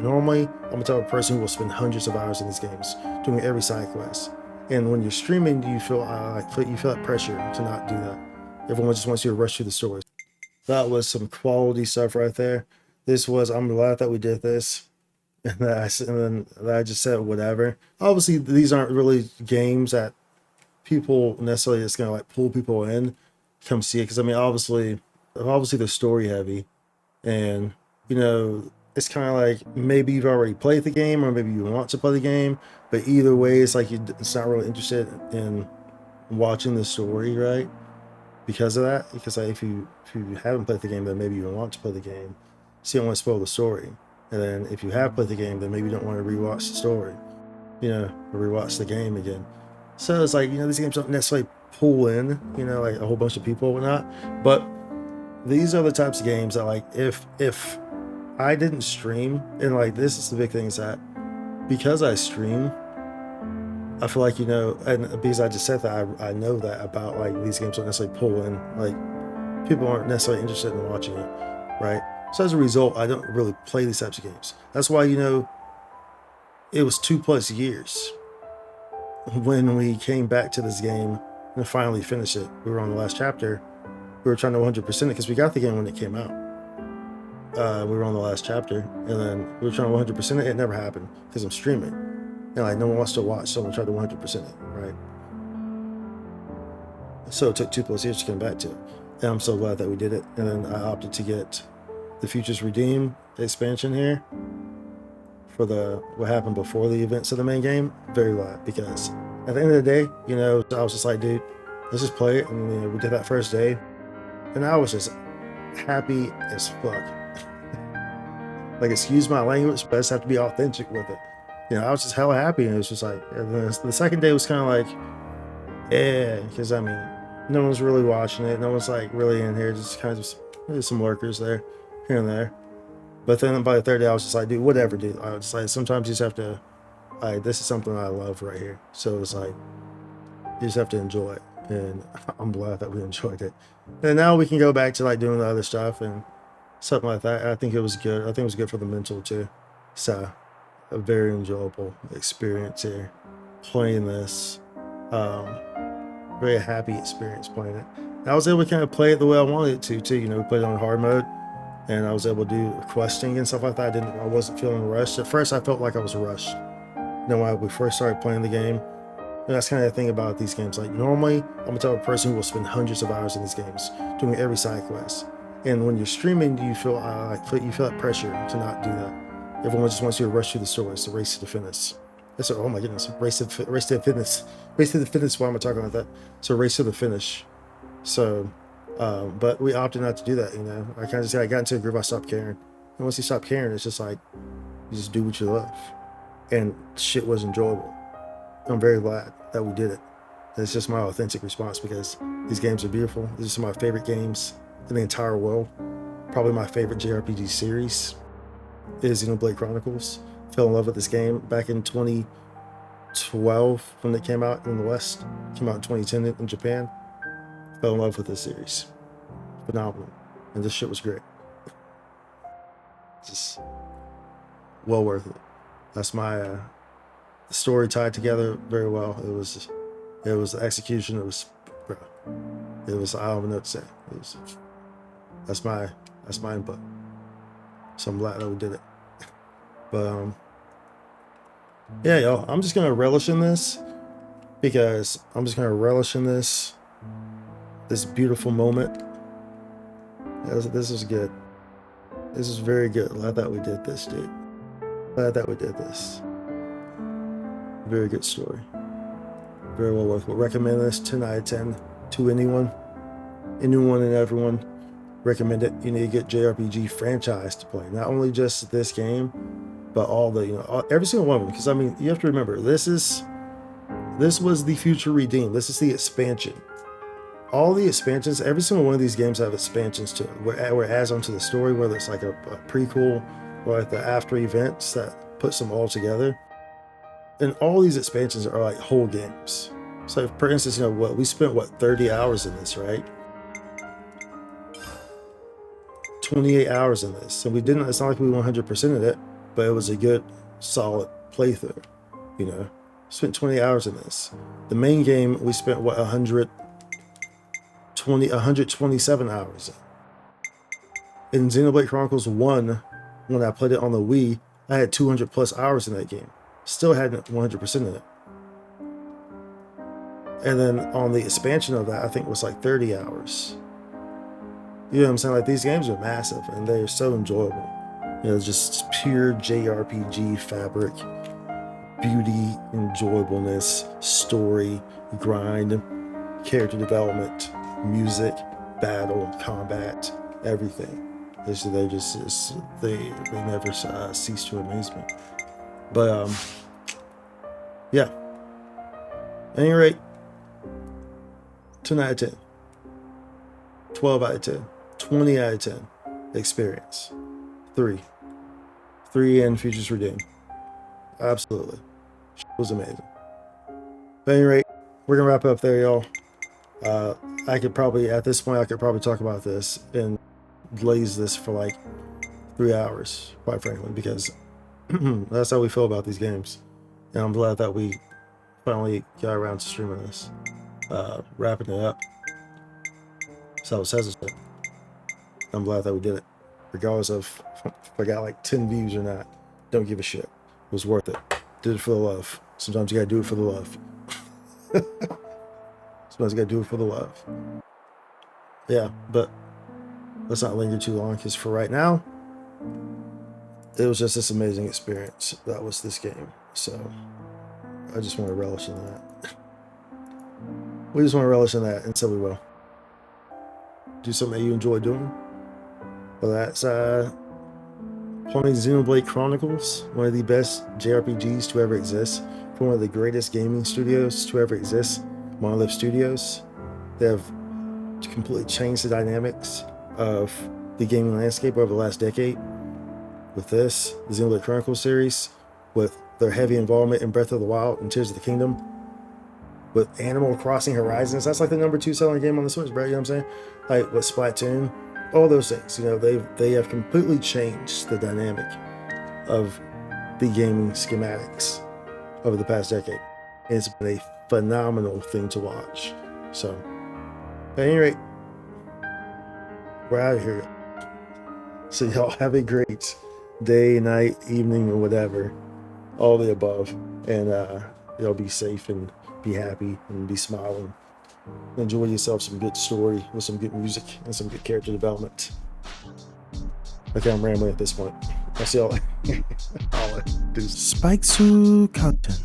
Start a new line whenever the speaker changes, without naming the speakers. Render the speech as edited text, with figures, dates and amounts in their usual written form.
Normally, I'm the type of person who will spend hundreds of hours in these games, doing every side quest. And when you're streaming, you feel that pressure to not do that. Everyone just wants you to rush through the story. That was some quality stuff right there. I'm glad that we did this. And then I just said whatever. Obviously, these aren't really games that people necessarily just gonna like pull people in, come see it. Because I mean, obviously they're story heavy, and you know, it's kind of like maybe you've already played the game or maybe you want to play the game, but either way, it's like it's not really interested in watching the story, right? Because of that, because like if you haven't played the game, then maybe you want to play the game, so you don't want to spoil the story. And then if you have played the game, then maybe you don't want to rewatch the story, or rewatch the game again. So it's like, these games don't necessarily pull in, like a whole bunch of people or whatnot. But these are the types of games that, like, if I didn't stream, and like this is the big thing, is that because I stream, I feel like, and because I just said that, I know that about like these games don't necessarily pull in, like people aren't necessarily interested in watching it, right? So as a result, I don't really play these types of games. That's why, it was 2+ years when we came back to this game and finally finished it. We were on the last chapter. We were trying to 100% it because we got the game when it came out. We were on the last chapter, and then we were trying to 100% it. It never happened because I'm streaming, and like no one wants to watch someone try to 100% it, right? So it took 2+ years to come back to it, and I'm so glad that we did it. And then I opted to get the Futures Redeem expansion here for what happened before the events of the main game. Very glad, because at the end of the day, I was just like, dude, let's just play it. And we did that first day, and I was just happy as fuck. Like, excuse my language, but I just have to be authentic with it. I was just hella happy, and it was just like, and then the second day was kind of like, yeah, because I mean, no one's really watching it. No one's like really in here. Just kind of there's some lurkers there, here and there. But then by the third day, I was just like, dude, whatever, dude. I was like, sometimes you just have to, like, this is something I love right here. So it's like, you just have to enjoy it. And I'm glad that we enjoyed it. And now we can go back to like doing the other stuff and something like that. I think it was good. I think it was good for the mental too. So a very enjoyable experience here playing this. Very happy experience playing it. And I was able to kind of play it the way I wanted it to too. We played it on hard mode, and I was able to do questing and stuff like that. I wasn't feeling rushed. At first I felt like I was rushed. When we first started playing the game. And that's kind of the thing about these games. Like, normally, I'm the type of person who will spend hundreds of hours in these games, doing every side quest. And when you're streaming, you feel that pressure to not do that. Everyone just wants you to rush through the story. It's the race to the finish. Oh my goodness, race to the finish. Why am I talking about that? So race to the finish. So, but we opted not to do that. I kind of got into a groove. I stopped caring. And once you stop caring, it's just like you just do what you love, and shit was enjoyable. I'm very glad that we did it. It's just my authentic response, because these games are beautiful. These are some of my favorite games in the entire world. Probably my favorite JRPG series is Xenoblade Chronicles. Fell in love with this game back in 2012 when it came out in the West. Came out in 2010 in Japan. Fell in love with this series. Phenomenal. And this shit was great. Just well worth it. That's my the story tied together very well. It was the execution. It was I don't even know what to say. That's my input. So I'm glad that we did it. But yeah, y'all, I'm just gonna relish in this, because I'm just gonna relish in this beautiful moment. This is good. This is very good. Glad that we did this, dude. Glad that we did this. Very good story. Very well worth it. Recommend this 10 out of 10 to anyone and everyone. Recommend it. You need to get JRPG franchise to play. Not only just this game, but all the, every single one of them. Because I mean, you have to remember, this was the Future Redeem. This is the expansion. All the expansions, every single one of these games have expansions to it, where it adds onto the story, whether it's like a prequel or like the after events that puts them all together. And all these expansions are like whole games. So for instance, we spent 30 hours in this, right? 28 hours in this. And it's not like we 100%ed it, but it was a good, solid playthrough. You know, spent 20 hours in this. The main game we spent what 127 hours in. Xenoblade Chronicles 1, when I played it on the Wii, I had 200 plus hours in that game. Still hadn't 100% in it. And then on the expansion of that, I think it was like 30 hours. You know what I'm saying? Like, these games are massive and they're so enjoyable. You know, just pure JRPG fabric, beauty, enjoyableness, story, grind, character development, music, battle, combat, everything. They never cease to amaze me. But yeah. At any rate, 10 out of 10, 12 out of 10, 20 out of 10 experience. 3 and Futures Redeemed. Absolutely. It was amazing. But at any rate, we're gonna wrap up there, y'all. I could probably, at this point, I could probably talk about this and glaze this for like 3 hours, quite frankly, because that's how we feel about these games. And I'm glad that we finally got around to streaming this. Wrapping it up. So it says it. I'm glad that we did it. Regardless of if I got like 10 views or not, don't give a shit. It was worth it. Did it for the love. Sometimes you gotta do it for the love. Sometimes you gotta do it for the love. Yeah, but let's not linger too long, because for right now, it was just this amazing experience. That was this game. So I just want to relish in that. We just want to relish in that, and so we will. Do something that you enjoy doing. Well, that's playing Xenoblade Chronicles, one of the best JRPGs to ever exist, from one of the greatest gaming studios to ever exist, Monolith Studios. They have completely changed the dynamics of the gaming landscape over the last decade. With this, the Xenoblade Chronicles series, with their heavy involvement in Breath of the Wild and Tears of the Kingdom, with Animal Crossing Horizons, that's like the #2 selling game on the Switch, bro. You know what I'm saying? Like with Splatoon, all those things. You know, they have completely changed the dynamic of the gaming schematics over the past decade. It's been a phenomenal thing to watch. So, at any rate, we're out of here. So y'all have a great day, night, evening, or whatever, all the above, and y'all be safe and be happy and be smiling. Enjoy yourself some good story with some good music and some good character development. Okay, I'm rambling at this point. I'll see y'all. I'll do Spike Su content.